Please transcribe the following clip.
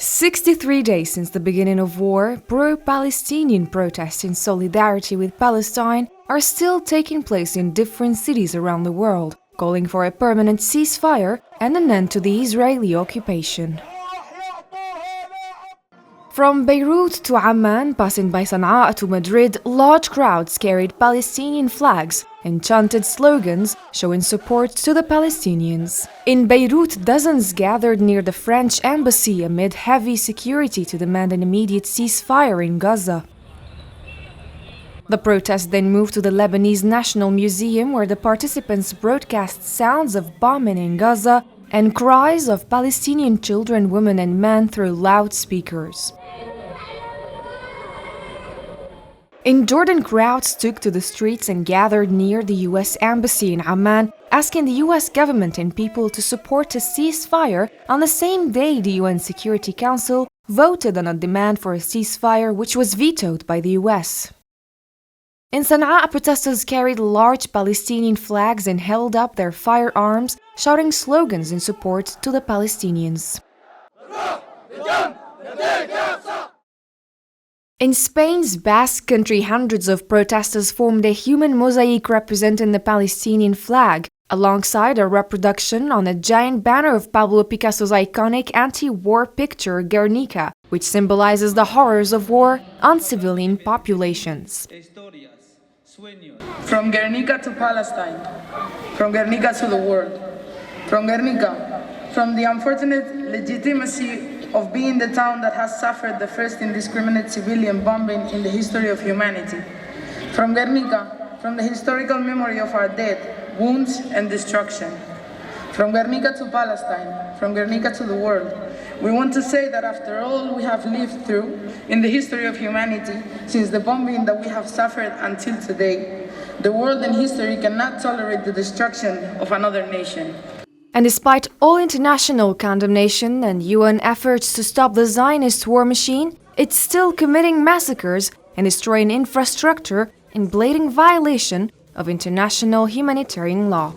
63 days since the beginning of war, pro-Palestinian protests in solidarity with Palestine are still taking place in different cities around the world, calling for a permanent ceasefire and an end to the Israeli occupation. From Beirut to Amman, passing by Sana'a to Madrid, large crowds carried Palestinian flags and chanted slogans showing support to the Palestinians. In Beirut, dozens gathered near the French embassy amid heavy security to demand an immediate ceasefire in Gaza. The protest then moved to the Lebanese National Museum, where the participants broadcast sounds of bombing in Gaza and cries of Palestinian children, women and men through loudspeakers. In Jordan, crowds took to the streets and gathered near the U.S. Embassy in Amman, asking the U.S. government and people to support a ceasefire on the same day the UN Security Council voted on a demand for a ceasefire, which was vetoed by the U.S. In Sana'a, protesters carried large Palestinian flags and held up their firearms, shouting slogans in support to the Palestinians. In Spain's Basque country, hundreds of protesters formed a human mosaic representing the Palestinian flag, alongside a reproduction on a giant banner of Pablo Picasso's iconic anti-war picture Guernica, which symbolizes the horrors of war on civilian populations. From Guernica to Palestine, from Guernica to the world, from Guernica, from the unfortunate legitimacy of being the town that has suffered the first indiscriminate civilian bombing in the history of humanity. From Guernica, from the historical memory of our dead, wounds and destruction. From Guernica to Palestine, from Guernica to the world, we want to say that after all we have lived through in the history of humanity, since the bombing that we have suffered until today, the world and history cannot tolerate the destruction of another nation. And despite all international condemnation and UN efforts to stop the Zionist war machine, it's still committing massacres and destroying infrastructure in blatant violation of international humanitarian law.